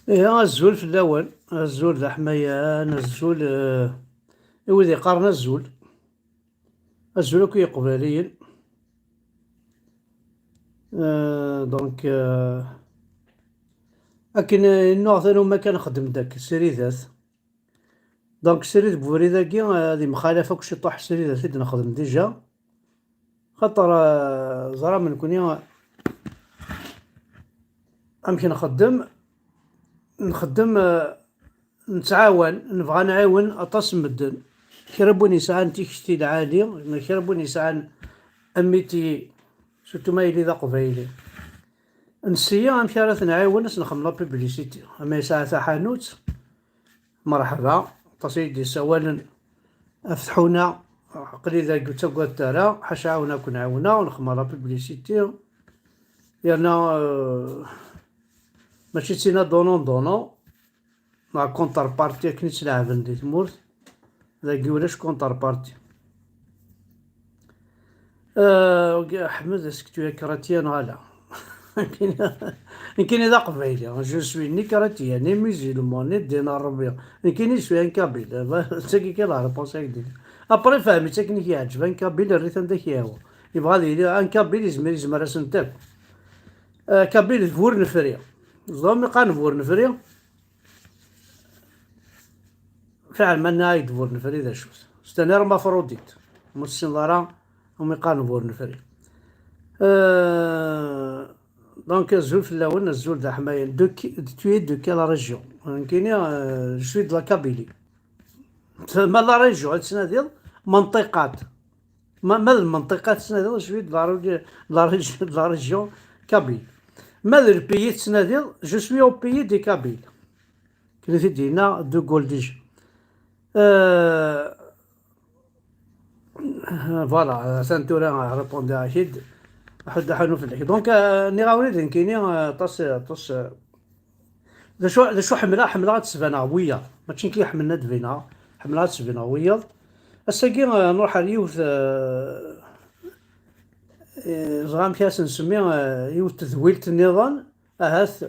إيه الزول في الأول، الزول ذا حميان، الزول إوي قارنا الزول، الزول كي قباليين. دونك لكن النوع ثاني ما كان خدم داك السريدات. دونك السريد بوري ذاكي هذه مخالفة كلشي طاح السريدات اللي نخدم ديجا. خاطر زرا من كوني أمشي نخدم نتعاون، نبغى نعاون أطاس مدن. كربون يسعان تيكشتي العالي، ما كربون يسعان أميتي سورتو ما يلي ذا قبايلي. نسيا أمشي راه نعاون ناس نخدم لا بيبليسيتي، أما يسعى تا حانوت مرحبا تصيدي سوالا افتحونا عقلي ذا قلت قلت ترى حاش عاوناك ونعاونا ونخدم لا بيبليسيتي. يانا ماشي تسينا دونون دونون مع كونتر بارتي كني تلعب عندي تمورت ذاكي ولاش كونتر بارتي. أحمد اسكتو يا كراتيان غالا. يمكن إذا قبيلي جو سوي ني كراتيان ني ميزيلمون ني دينار ربيع، يمكن شوي ان كابيل تاكي كي لا ريبونس هكدي. ابري فهمي تاكني كيعجب ان كابيل الريت عندك ياهو يبغى لي ان كابيل يزمر اسنتك. كابيل فور نفريا ظلم قان فور نفريا فعلا ما نايد فور نفري ذا شوز ستانير مفروضيت مسين ضرا هم يقان فور نفري. دونك الزول في الاول الزول ذا حماية توي دو كيلا ريجيون كاين شوي د لا كابيلي ما لا ريجيون تسنادير منطقات ما المنطقات تسنادير شوي د لا ريجيون كابيل. ما البيي تسنادير جو سوي او بيي دي كابيل كنا في دينا دو غولديج. فوالا سانتورا ريبوندي اكيد حد حنو في الحكي. دونك ني غاولي كاينين طاس ذا شو حملة تسفنا ويا ماشي كي حملنا دفينا حملة تسفنا ويا. الساقي نروح على يوث زغام كاس نسميه يوث تذويلة النظام أهاث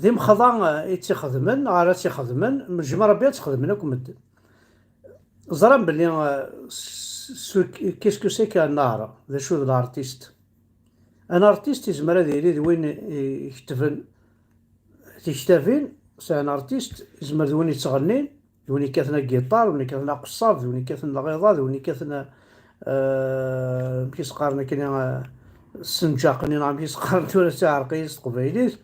ذي مخضع يتخدمن على تخدمن من جمع ربي تخدمن لكم مدن زرام بلي كيسكو سي كان نار ذا شو الارتيست. انا ارتيست يزمر هذا يريد وين يكتفن تيكتافين سان ارتيست يزمر وين يتغنين وين يكثنا جيتار وين يكثنا قصاب وين يكثنا غيظاظ وين يكثنا كيس قارنا كنا السنجاقني نعم كيس قارن تورا تاع رقيس قبيليس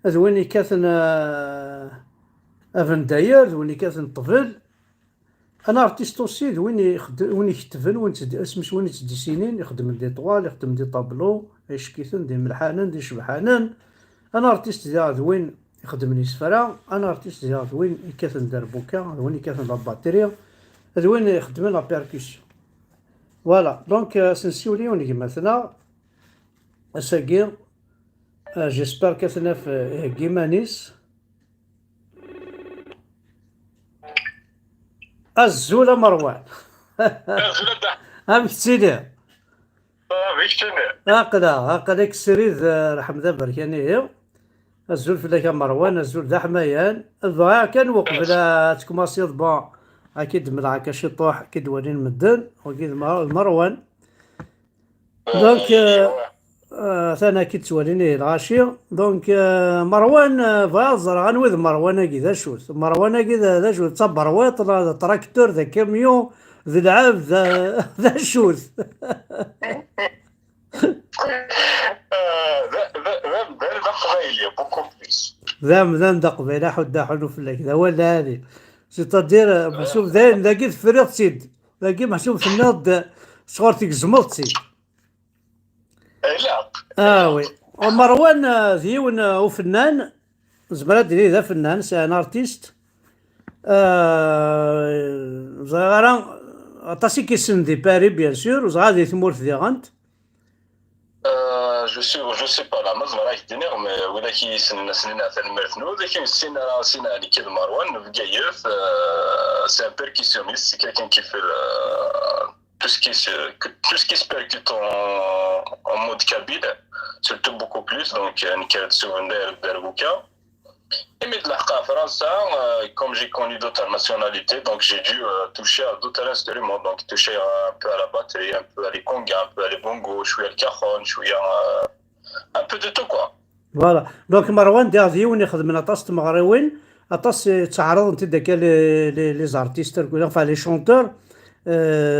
هذا وين يكثنا افن داير وين يكثنا طفل. انا ارتيست اوسي وين يكتفن وين اسمش وين تديسينين يخدم دي طوال يخدم دي طابلو يشكيثن دي ملحانن دي شبحانن. انا ارتيست ديال وين يخدم لي سفرا. انا ارتيست ديال وين يكثن دربوكا وين يكثن لا باتريا هذا وين يخدم لا بيركوسيون. فوالا دونك سنسيولي ونجي مثلا اساكي جيسبر كثنا في كيمانيس الزولة مروان. هم تسيدي هكذا السريد رحم ذبر يعني هي الزول في ذاك مروان الزول ذا حميان الظاهر كان وقبل تكماسي ضبا اكيد من هكا شي طوح اكيد ولين مدن وكيد مروان. دونك ثاني اكيد توليني الغاشي. دونك مروان فازر غنوذ مروان كذا شو مروان كذا ذا شو تصبر ويط تراكتور ذا كاميو ذا العاب ذا شوز. ذا قبايلي بوكو بليس ذا دا قبيله حدا حلو في ذا ولا هذه سيتادير محسوب ذاين ذاكي فريق سيد ذاكي محسوب في الناض صغرتك زملت سيد. لا وي ومروان ذيون وفنان زبرات لي ذا فنان سان ارتيست زغارا طاسي كيسن دي باري بيان سور وزغادي ثمورت دي غانت. جو سي با لا ماز راك دينير مي ولكن سننا ثاني مرثنو لكن سينا على كيد مروان في كايف سي ان بيركيسيونيست سي كيلكان كي في tout ce qui se percute en mode kabyle, surtout beaucoup plus, donc une carte secondaire d'Arbuka. Mais de la France, comme j'ai connu d'autres nationalités, donc j'ai dû toucher à d'autres instruments. Donc toucher un peu à la batterie, un peu à les congas, un peu à les bongos, je suis à le cajon, je suis un peu de tout quoi. فوالا دونك مروان دي ديون يخدم اطاس تمغريوين اطاس تعرض انت داك لي زارتيست enfin لي شونتور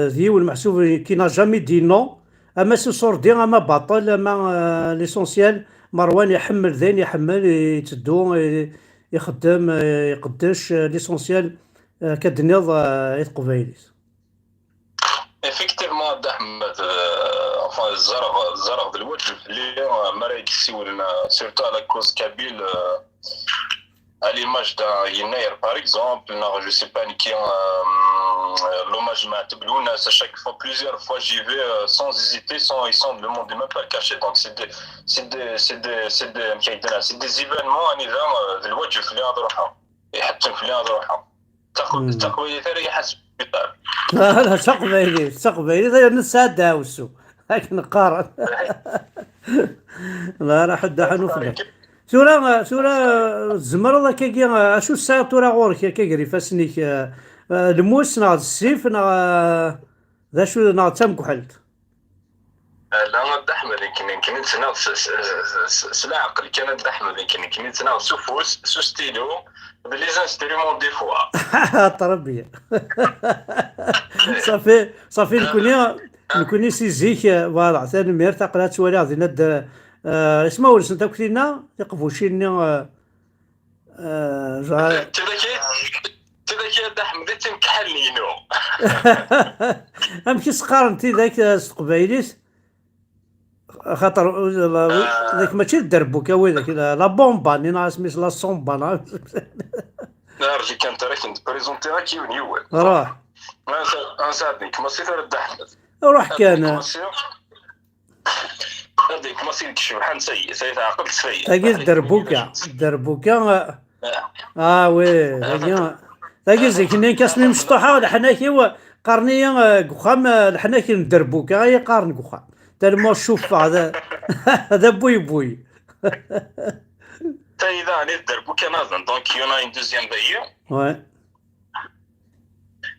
ديول محسوب كي نا جامي دي نو اما سي سوردي اما بطل اما ليسونسيال مروان يحمل ذين يحمل يتدو يخدم يقدش ليسونسيال كدنيض قبايليس. Effectivement, Ahmed, enfin, الزرق بالوجه اللي مريك سيولنا surtout à la cause kabyle à l'image d'un Yenair par exemple, je sais pas qui l'hommage Matblouna, à chaque fois, plusieurs fois j'y vais sans hésiter, ils sont ne demandent même pas le cacher. Donc c'est des événements en hiver de l'ouest في اللي نروحهم يحطوا في اللي نروحهم تقوي ثاني يحسب لا تقبيلي نص ساعة داوسو هاك نقارن لا راه حد حنوفنا سورة الزمر كي اشو الساعة تورا غورك كي قريفاسنيك الموس ناض السيف ذا شو ناض تم كحلت لا ندحمل يمكن نتناض سلا عقل كان ندحمل يمكن نتناض سوفوس سو ستيلو بلي انسترومون دي فوا طربيه صافي نكوني سي زيك فوالا ثاني مير تقلات شوالي غادي ند اسمه ولس انت كنتينا يقفوشيني تذاك دحمل تنكحلينو امشي سقار انت ذاك قبايليس خاطر ذاك ماشي الدربوكا وذاك لا بومبا ني سميت لا صومبا نرجع كانت راك بريزونتي راك يونيول روح نساعدني كما سير الدحمل روح كان هذيك ما سير شبحان سيد عقل سيء تاقي الدربوكا وي تاقي زيك نين كاسمي مشطوحه ولا حناكي هو قرنيه قخام الحناكي الدربوكا هي قارن قخام تالمو شوف هذا بوي اذا اني الدربوكا نظن دونك يونا ان دوزيام دايو وي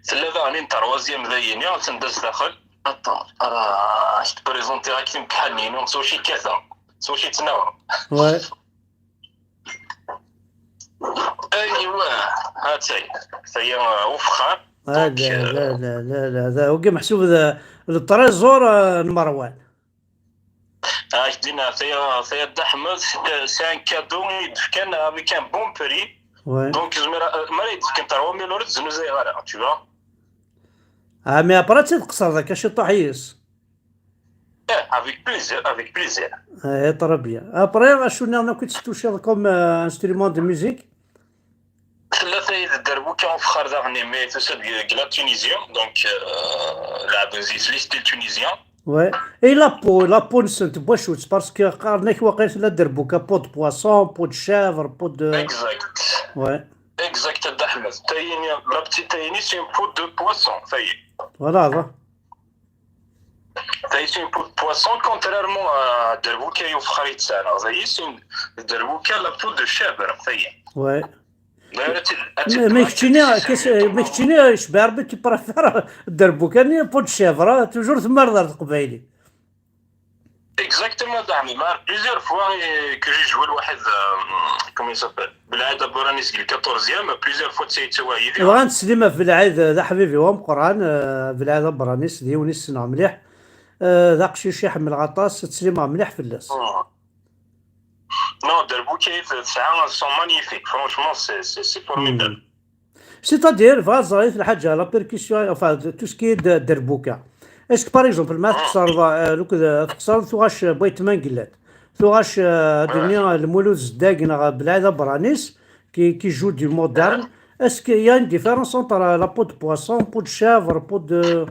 ثلاثه اني تروازيام دايني تندز داخل بريزونتي راك تمكحلني سوشي كذا سوشي تناوم وي ايوا هاتي هي وفخار لا هذا هو محسوب التريزور مروان دينا ثيا دحمد سي ان كادو كان افيك ان بون بري دونك مريض كنت 3000 يورو زنو زي غالا tu vois مي ابرا تقصر ذاك شي طحيس افيك بليزير طربيه ابرا شو انا كنت توشي كوم انسترومون دو ميوزيك ثلاثة الدربوكا وفخار داغني مي تسد كلا تونيزيان دونك لعب زي ستيل تونيزيان وي اي لابو نسنت بوشوت باسكو قارناك واقيلا لا دربوكا بود بواسون بود شافر بود اكزاكت وي اكزاكت دحمد تايني لا بتي تايني سي بود دو بواسون فاي فوالا تاي سي بود بواسون كونتريرمون دربوكا يوفخار يتسانا زي سي دربوكا لا بود دو شافر فاي وي ميكتشيني شباربي كي بريفير الدربوكا بود شافر توجور ثم رضا قبايلي اكزاكتومون دعمي ما بليزيور فوا كو جي جوي الواحد كومي سابيل بالعاده برانيس 14 بليزيور فوا تسيتوايدي بغا نتسلم في العيد ذا حبيبي وام قران بالعاده برانيس ديوني السنه مليح ذا قشيش يحمل غطاس تسليمه مليح في اللاس Non, Derbouké, sont magnifiques. Franchement, c'est formidable. C'est-à-dire, vas-y, la percussion, enfin, tout ce qui est Derbouka. Est-ce que par exemple, le maître تقصر ثواش بيت منقلات ثواش الدنيا المولود زداقنا بالعاده برانيس qui joue du moderne. Est-ce qu'il y a une différence entre la peau de poisson, peau de chèvre, peau de...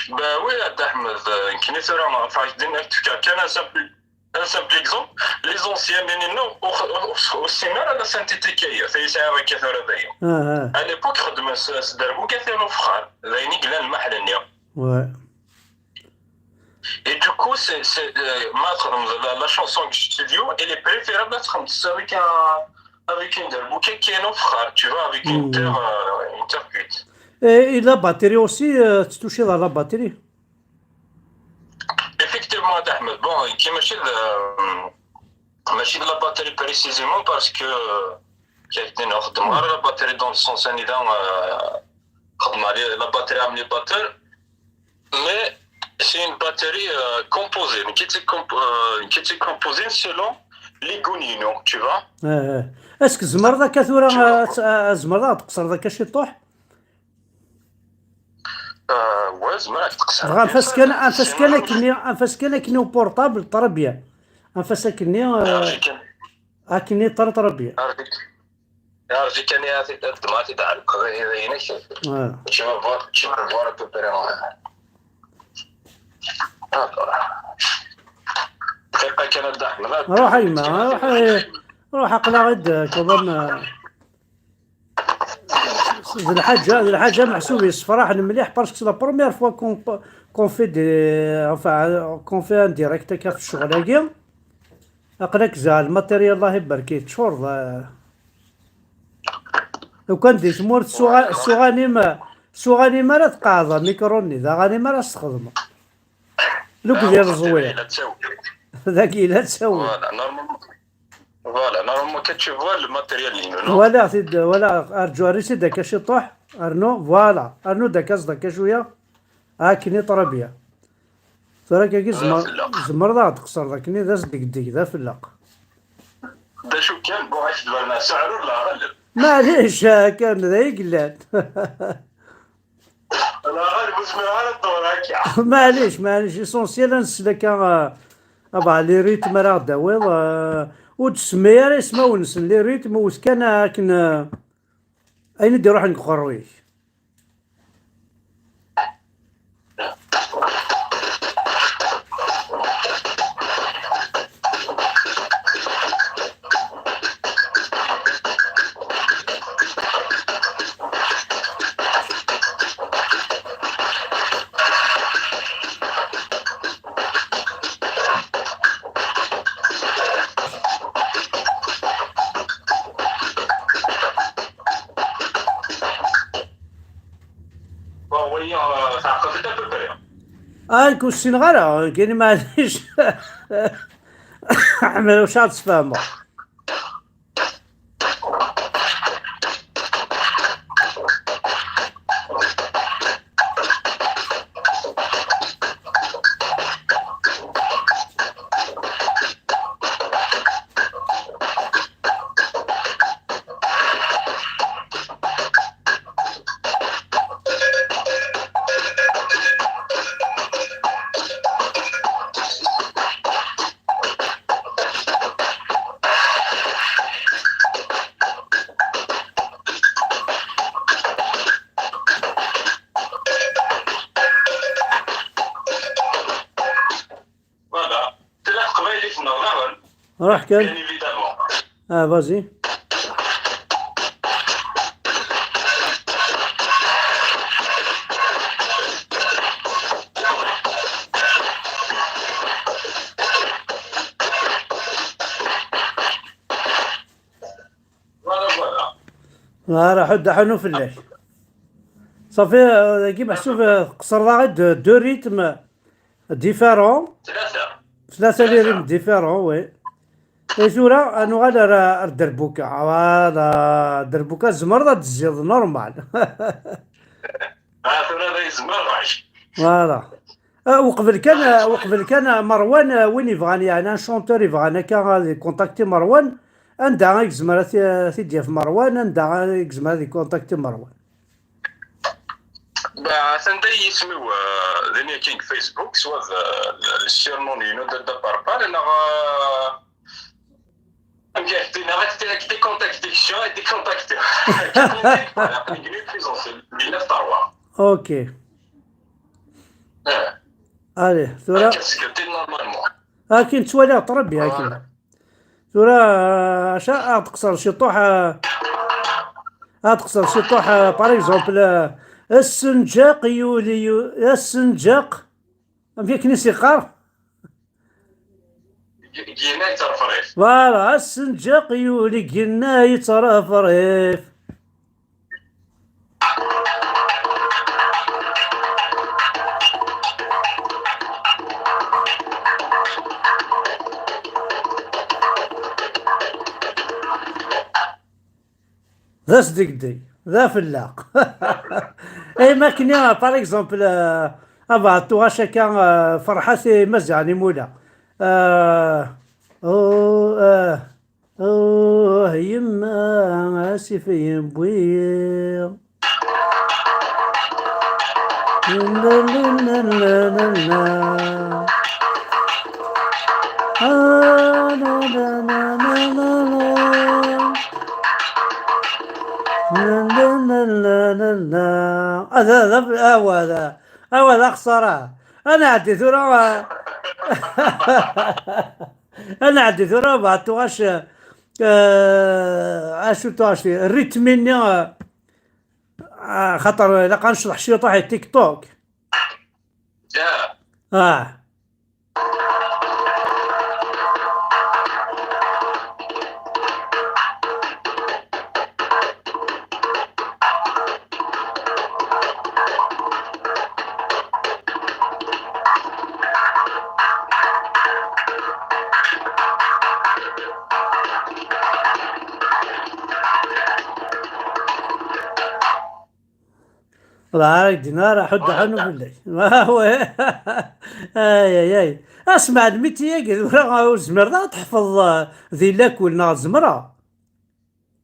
Ben oui, Ahmed, يمكن ترى فايدين كان un simple exemple, les anciens non au cinéma la synthétique c'est avec Thorabay. À l'époque خدم دربوكا كانوا فخار لايني قلال المحل اليوم. Ouais. Et du coup, la chanson que studio, elle est préférable avec une derbouk qui est un frère, tu vois, avec مم. une terre cuite. Et la batterie aussi, tu touches dans la batterie. Effectivement, Ahmed, bon, qui machine de la batterie précisément parce que la batterie dans le sens la batterie à batteur, mais c'est une batterie composée, qui est composée selon les gonino, tu vois. اسك زمر ذاك ثورة زمر ذاك تقصر ذاك شي طوح Ouais, زمرك تقصر. غا انفاس كان كني بورطابل طربية انفاس كني كني طربية رجي كان ياتي دماتي تاع القضيه هنا شوف تشوف فوالا بيبريون دقيقه كانت داحمه روح يما روح اقلع غد كظن ذي الحاجة محسوبة الصفراح المليح باسكو لا بروميير فوا كون في كون في ان ديريكت هكا في الشغل هاكي اقلاك زال الماتيريال الله يبارك تشور لو كان دي تمور سوغاني ما لا تقاضى ميكروني ذا غاني ما لا تستخدمه لو كدير زوير ذاك لا تسوي فوالا نورمالمون كتشوف الماتيريال ولا ارجو ريسي داك شي طوح ارنو فوالا ارنو داك قصدك شويه كني طربيه ترى كي زمر ذا تقصر ذاك كني ذا صدق ديك ذا فلاق دا شو كان بوعش دبرنا سعر ولا غلب معليش كان ذا يقلان انا غالب اسمي على الدور هكا معليش اسونسيال نسلك ابا لي ريتم راه داويض وتسمي راه اسمه ونسن لي ريتم واش كان اين ندير روحي نقرويش نكون السنغالة كاين معليش عمل واش تفهموا راح كان فازي راح دحنو في الليل صافي كي محسوب قصر غير دو ريتم ديفيرون ثلاثة لي ريتم ديفيرون وي شورا انو غادا الدربوكا هذا الدربوكا زمر تزيد نورمال فوالا وقبل كان مروان وين يبغاني يعني ان شونتور يبغانا كان كونتاكتي مروان عندها غيك زمرة تيديا في مروان عندها غيك زمرة كونتاكتي مروان سندا يسميو ذنيا كينغ فيسبوك سوا السيرنون ينو دا باربال انا des contactations et des contacteurs. Ok. Allez, ثورة. توالي تربي هاكي. ثورة تقصر شي طوح باغ اكزومبل السنجاق يولي السنجاق ما فيك نسي قار جينا ترفريف. فوالا السنجاق يولي قلنا يترفرف. ذا صدقدي ذا فلاق. اي ما كنا باغ اكزومبل ابا تواشا كان فرحتي مزعني مولا. اوه اوه يما اسف ينبوي. لا لا لا لا لا لا. لا لا لا لا لا لا. لا لا لا لا لا. هذا خسارة. انا عندي ثورة. انا عندي ثورة بعد واش اشو تاش الريتم مني خاطر الا نشرح شي طاح تيك توك. اه الله عليك دينار حد حنو بالله ما هو. اي اسمع الميتي يقول زمر تحفظ ذي لاكل ناض زمره.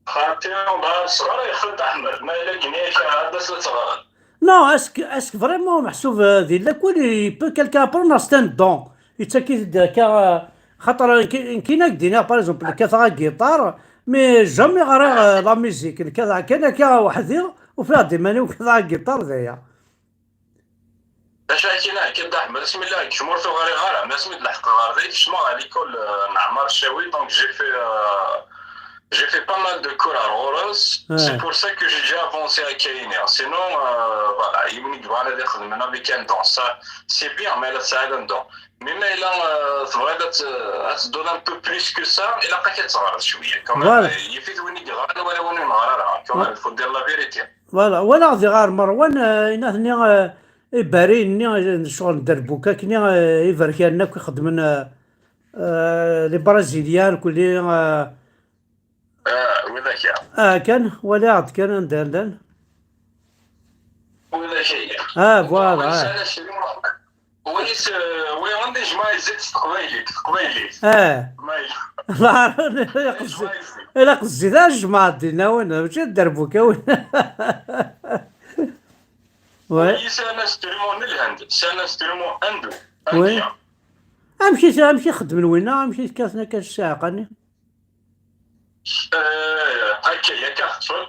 خاطيهم بها الصغار يخلط احمد ما الا جنيش هذا صغار. نو اسك فريمون محسوب ذي لاكل يبو كالكا برنا ستاند دون يتاكيد كا خاطر كاينه دينا باغ اكزومبل كثا جيتار مي جامي غير لا ميوزيك كذا كان كا وحدي وفيها ديماني وكذا جيتار ذايا. اش كاينه كي احمد بسم الله كشمرتو غير غير ما سميت الحق غير ذيك شمع على كل نعمار الشاوي دونك j'ai fait pas mal de cours à Roros. Ouais. C'est pour ça que j'ai déjà avancé à Kainer. Sinon, voilà, il me dit voilà, avec un dans ça, c'est bien, mais là, ça aide dedans. Mais là, ça va se donner un peu plus que ça. Il a pas qu'à ça, je suis quand même. Voilà. Il fait une grande voilà, on est quand même, il faut dire la vérité. Voilà, ولا صغار مروان ينهني بارين شغل دربوكا كني يفركينا كيخدمنا لي برازيليان كلي وذاك كان ولا عاد كان ندندن ولا شيء فوالا ويس وي عندي جماعه زيت قبيلي لا قصدي ذا الجماعة ديالنا وين ماشي دربوكا وين. وي سانا ستريمون الهند سانا ستريمون اندو وي امشي خدم لوينا امشي كاسنا كاش ساعه قاني هكا يا كاختفل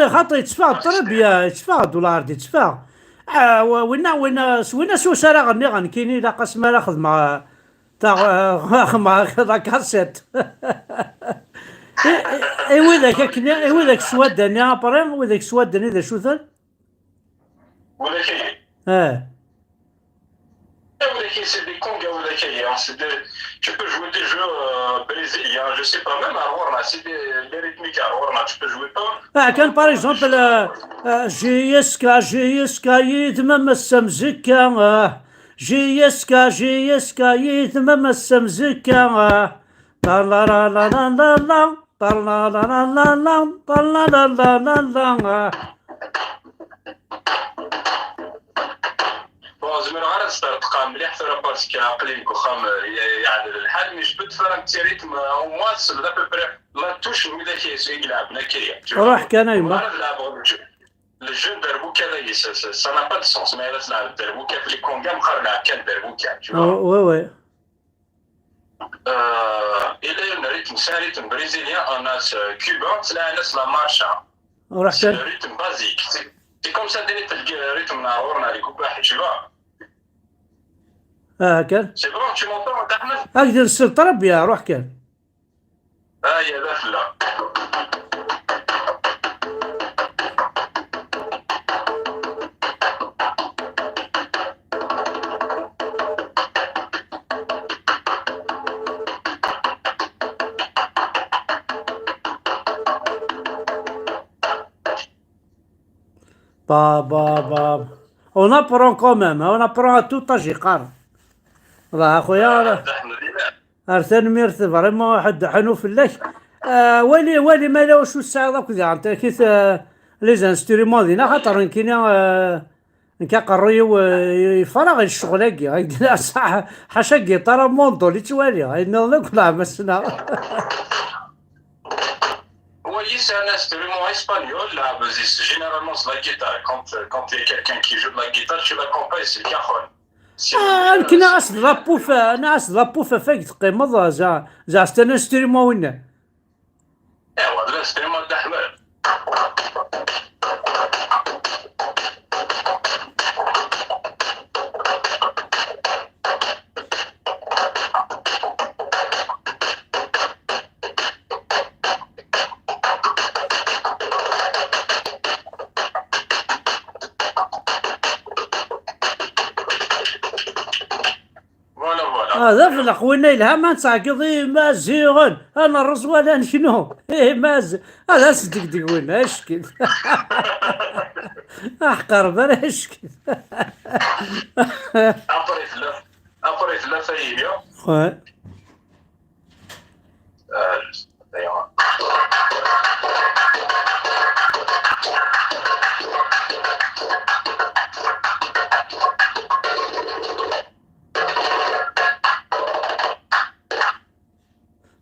خاطر يتفاع التربيه يتفاع الدولار دي يتفاع وين سو سارا غني كاينين لا قسم ناخذ مع تاع مع كذا كاسيت. اي وذاك كنا اي وذاك سوادني ابرين وذاك سوادني ذا شو ثل ولا كاين ولا كاين سي دي كونغا ولا كاين سي دي tu peux jouer des jeux brésiliens je sais pas même à Rorna c'est des rythmiques à Rorna tu peux jouer pas كان باغ اكزومبل جيسكا يتمم السمزكا جيسكا يتمم السمزكا لا لا لا لا لا لا طلا لا لا لا لا طلا لا لا لا لا. زمر غير تقام مليح ثرا باسكو عقليك وخام يعني الحال مي جبت فرا ريتم او مواس لا بوبري لا توش ولا شي يلعب لا كريا روح كان يما الجون دربوكا ça n'a pas de sens mais là تلعب دربوكا في الكونغا مقارنه كان دربوكا وي وي il y a un rythme, c'est un rythme brésilien, on a ce cubain, c'est la marcha. C'est le rythme basique. C'est comme ça, le rythme on a les coupages, tu vois. كان C'est bon, tu m'entends, Ahmed? اقدر السلطرب يا روح كان يا لا. با اون ابرون كوميم، اون ابرون تو طاجيقار. راه اخويا راه احمد ارسل ميرث فريمون واحد حنو فلاش. والي مالا واش الساعه ذاك انت كيف لي زانسترومون دينا خاطر كي قريو يفرغ الشغل هكي صح حاشا كيطار موندو اللي توالي نوض كلها مسنا. Oui, c'est un instrument espagnol, la musique. Généralement, c'est la guitare. Quand il y a quelqu'un qui joue de la guitare, tu l'accompagnes, c'est le cajon. يمكن ناس لابوفا ناس لابوفا فاك تقيمض زا ستان انسترومون وين. ايوا هذا الانسترومون تاع حمال. هذا في الاخوين يلها ما نساقضي مازيغن انا الرزوان شنو ماز هذا صدق وين اشكي احقر بلا اشكي. ابري ثلاثه هي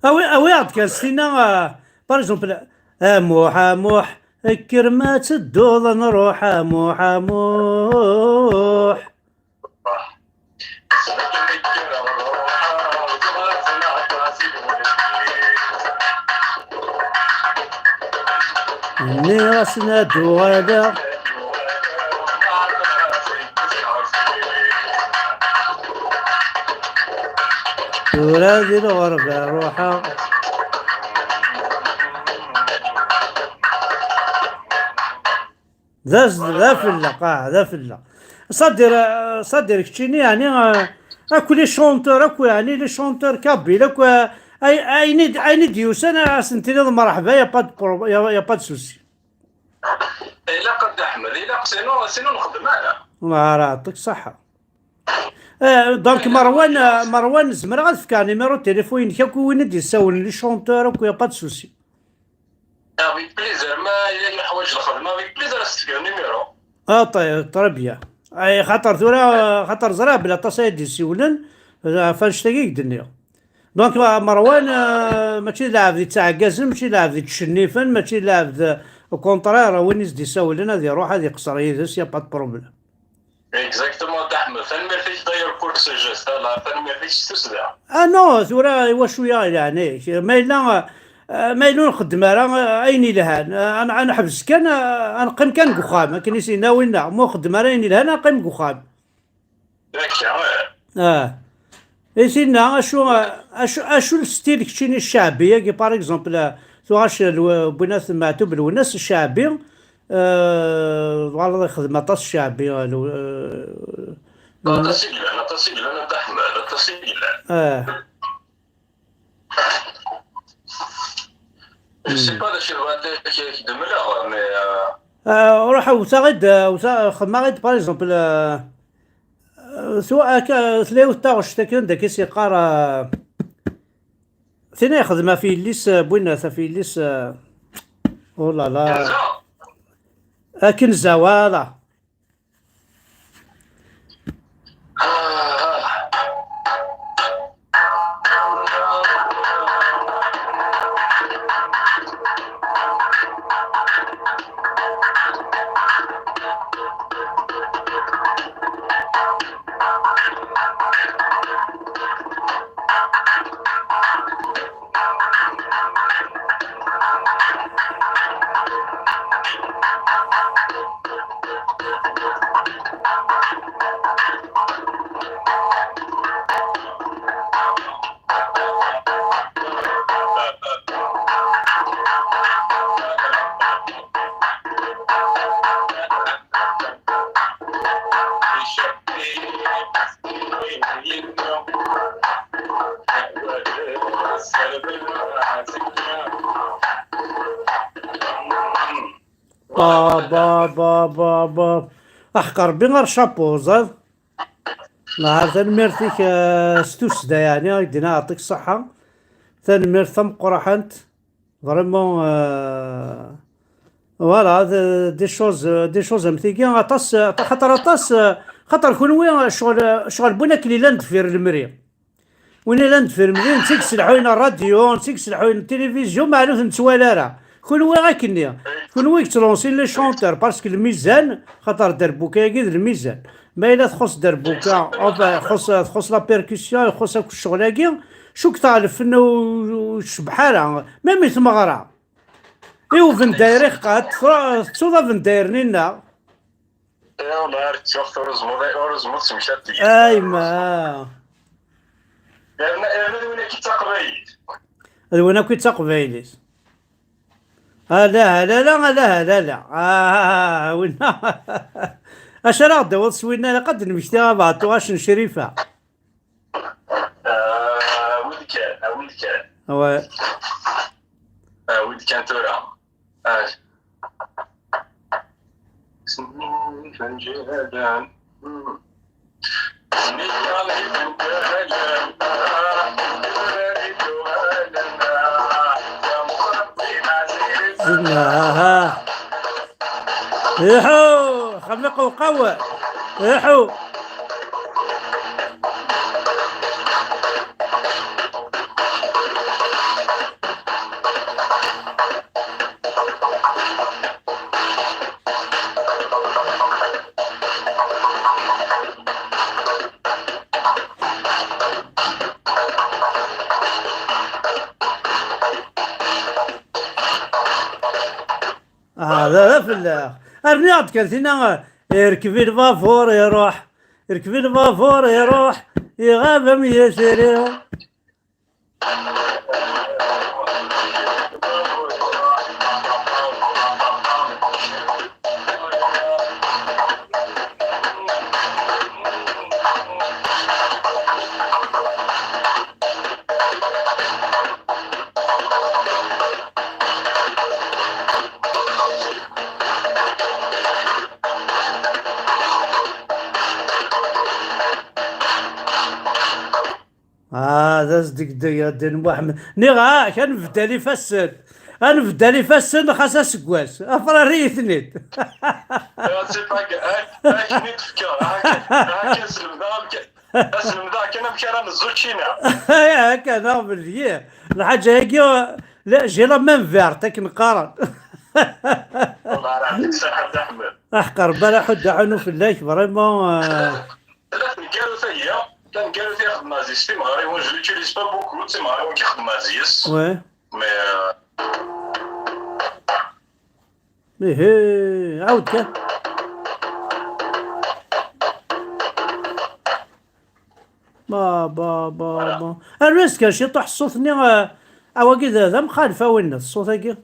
اوي عاد كان ستينا بار اكزومبل موح الكرمات الدوض نروح موح اني راسنا دوغادا ولادي الغربة روحا ذا في اللق صدر كتشيني يعني اكو لي شونتور اكو يعني لي شونتور كابيل اكو اي نيد يوس انا سنتي مرحبا يا با سوسي. الا قد احمد الا سينو نخدم انا. الله يعطيك الصحة. دونك مروان زمر غاد فكا نيميرو تليفون كاكو وين يساول لي شونتور اكو يا با سوسي. افيك بليزير ما الا حوايج الخدمه افيك بليزير استلقى نيميرو. طيب طربيا اي خاطر زرا بلا تصايد يسولن فاشتاقي الدنيا. دونك مروان ماشي لاعب ذي تاع كازم ماشي لاعب ذي تشنيفن ماشي لاعب ذا كونطرير وين يزدي يسولن هذه يروح هذه يقصر يدس يا با بروبليم. اكزاكتومون تحمل فنمير فيش داير كورس جيست لا فنمير فيش تسدع. نو ثورا واش شويه يعني ما يلون نخدم راه ايني لهان انا نحبس كان نقيم كان قخام كان يسينا وين مو خدمه راني لهان نقيم قخام. يسينا اشو الستيل كتشيني الشعبيه كي بار اكزومبل ثواش بنات معتوب الوناس الشعبي والله خدمه طاس الشعبي تصيل انا تحمل تصيل Je sais pas chez qui de malheur, mais روح وساعد خدمة باغ اكزومبل سواء ثلاث تاغش تاكن داك يسيقار ثاني يخدم في الليس بوينات في الليس والله لا كنزة ولا با با با با با أحقر بين شابو زاد نهار تنمير فيك ستوسدا يعني يدينا يعطيك الصحة تنمير ثم قرحنت فريمون فوالا دي شوز مثيكي عطاس خاطر عطاس خاطر كونوي شغل بونا كلي لاند فير المريم وين لاند فير المريم نسيك سلحوين الراديو نسيك سلحوين التلفزيون معلوث نتوالا راه كونوي غاكني كونوي تلونسي لي شونتور باسكو الميزان خاطر دربوكا يقيد الميزان ما إلا تخص دربوكا تخص لا بيركسيون يخص هاك الشغلاكي شوك تاع الفن وشبحالة ميم يتمغرى إيوا فين داير قات تصوضا فين دايرنينا يا والله رتشوفت ورزمو تمشات أيما انا وين كي تقبيل وين كي تقبيليس لا لا لا لا لا لا وين اش راه دوت سوينا لقد نمشي بعض واش شريفه ولد كان هو ولد كان ترى سنين فنجالا زدناها يحو خلقوا قوة يحو هذا في الله الرياض كان يركبي البافور يروح يركبي البافور يروح يغاب من يسير هذا صدق دين محمد نيغا كان فدالي فسد انا فدالي فسد خاصها سكواس افرا ريثنيت سي با هاك نيت فكر هاك اسلم ذاك انا بكره نزوتشينا هكا نعمل ليه الحاجه هيك لا جي لا ميم فيرت نقارن والله راه عندك صحه احمد احقر بلا حد عنو في الله فريمون قالوا فيا كان قالوا فيها خدمه زيس سي مغاري وون جو ليتيليز با بوكو سي مغاري وون كيخدم زيس وي مي ايه عاود كان با الناس كان شي طح الصوت ني اواكي هذا مخالفه وين الصوت هكا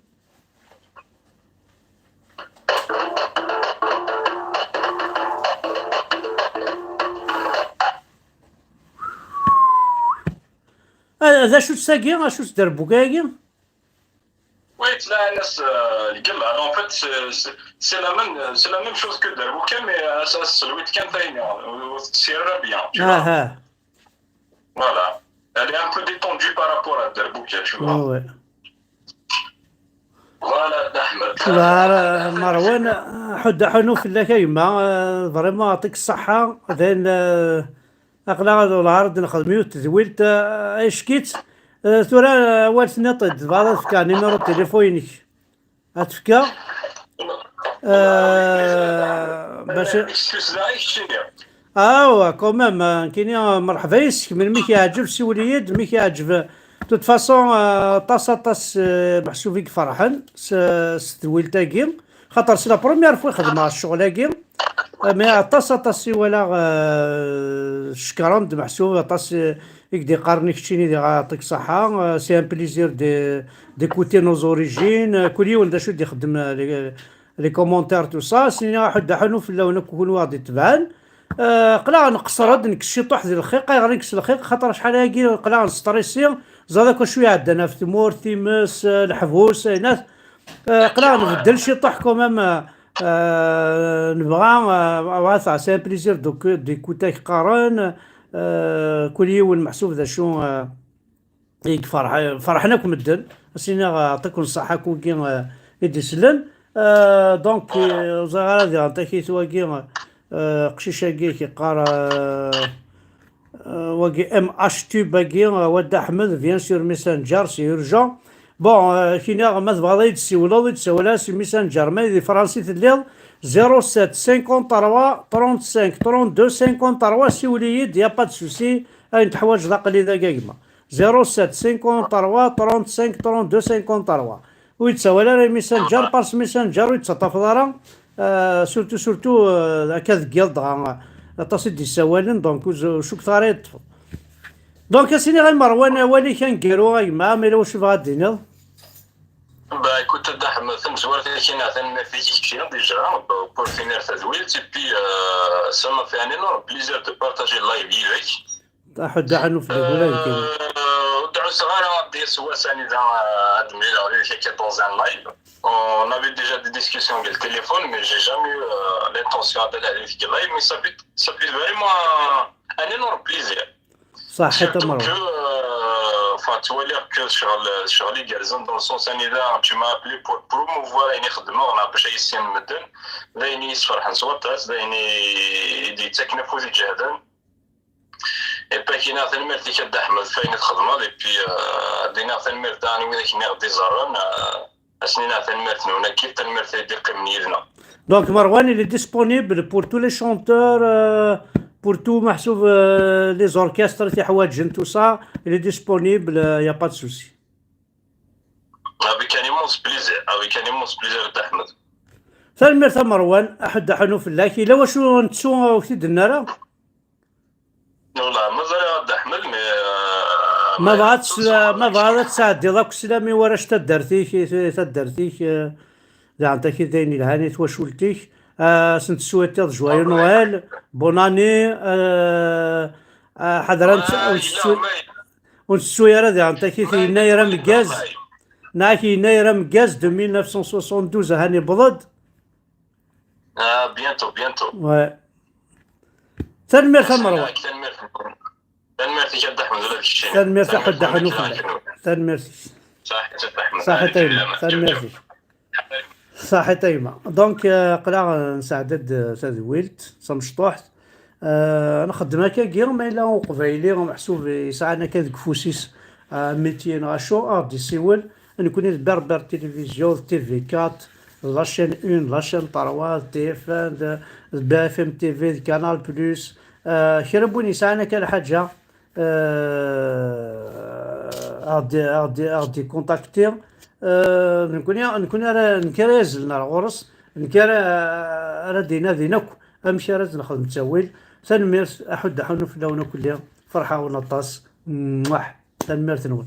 هذا شو تساقي شو تدربو كاكي وي تلاقي ناس القلعه اون فيت سي لا ميم شوز كو دربوكا مي اساس الويت كان ثاني سير بيان فوالا elle est un peu détendue par rapport à Derbuka, tu vois. Ouais. Voilà, Ahmed. مروان حد حنو في الله كيما فريمون يعطيك الصحة ذين أقلا العرض نخدميو تزويلت ايش كيت تورا والسنا طيد بعض تفكا نيميرو تليفونك أتفكا باش كومام كاين مرحبا يسك من ميك يعجب سي وليد ميك يعجب توت فاسون طاس محسوب فيك فرحان ستويلتاكي خاطر سي لا بروميير فوا خدمه الشغلاكي مي طاس ولا شكرا محسوب طاس يقدي قارني كتشيني دي يعطيك صحه سي ان بليزير دي كوتي نوز اوريجين كل يوم شو دي يخدم لي كومونتير تو سا سينا حد حنو في اللون كون واحد يتبان قلا نقصر هاد نكشي طوح ديال الخيق غير نكس الخيق خاطر شحال هاكي قلا نستريسي زاد كل شويه عندنا في تمور تيمس الحبوس ناس قلنا نبدل شي طح كومام. نبغى فوالا سي ان بليزير ديكوتيك قارن. كل يوم محسوب ذا شو يك فرحناكم مدن سينا يعطيكم الصحة كون كي يدي سلن. دونك زغارة ديال عطيكي تواكي قشيشة كي كيقرا واكي ام اش تي باكي ود احمد بيان سور ميسنجر سي اورجون. بون كينا ما تبغى يتسولها سي ميسنجر ما يدي فرنسي تليض 07 53 35 32 53 سيوليد يا با دو سوسي اين تحوايج ذا قليل كيما 07 53 35 32 53 ويتسولها راه ميسنجر باس ميسنجر ويتسطف دارا. سورتو هكا ذكيال دغا تصيد دي السوالين دونك شو كثار يطفو. دونك اسيني غير مروان والي كان كيرو غيما ميلا واش غادي نض. Bah écoute, ça me soit fait qu'il y a un effet déjà pour finir cette vidéo et puis ça m'a fait un énorme plaisir de partager le live avec. أحد عنو في الأولى يمكن. دعوا صغار ديال سواساني admis dans un live. On avait déjà des discussions avec le téléphone, mais j'ai jamais eu l'intention d'aller avec le live, mais ça fait vraiment un énorme plaisir. صحيح مرة. Enfin, tu vois dire que sur les gazons dans le sens sanitaire, tu m'as appelé pour promouvoir une خدمة on a pas ici en Médine. Là il y a فرحان صوتات، là il y a تكنيك وزيد جهدا. Et puis qu'il y a un numéro qui est d'Ahmed فين الخدمة et puis دينا un numéro تاني وين كنا غادي زارون أسنينا un numéro هنا كيف numéro تيدق من يدنا. Donc Marwan il est disponible pour tous les chanteurs. Pour tout محسوب les orchestres في حوايج tout ça il est disponible y a pas de souci. Avec un immense plaisir d'Ahmed. فالمير مروان أحد حنو في اللاكي لا واشو نتسو وكي درنا راه. والله مازال d'Ahmed mais ما بغات تساعدي داك السلامي وراش تدرتيك زعمتك دايني الهاني تواشولتيك. سنت سويتي جوايو نويل بوناني حضرت ونسوي راه زعمتك في يناير مكاز ناكي يناير مكاز 1972 هاني بضد. bientôt. Ouais. تنمير مروان. تنمير حد حنو تنمير صحيح تيما تنمير صحيح تيما. دونك قلا نساعدد ساد ويلت سمشطوح. انا خدمها كاكير ما الا قبايلي محسوب يسعنا كذا كفوسيس ميتين غاشو دي سيول نكون بربر تلفزيون تي في 4 لاشين 1 لاشين 3 تي اف 1 بي اف ام تي في كانال بلوس. شربوني يسعنا كان حاجه غادي كونتاكتي. نكون نكرازلنا الغرس راه ديناك امشي راه نخدم تسويل. تنمير احد حنو في لونه كلها فرحه ونطاس واحد تنمير تنول.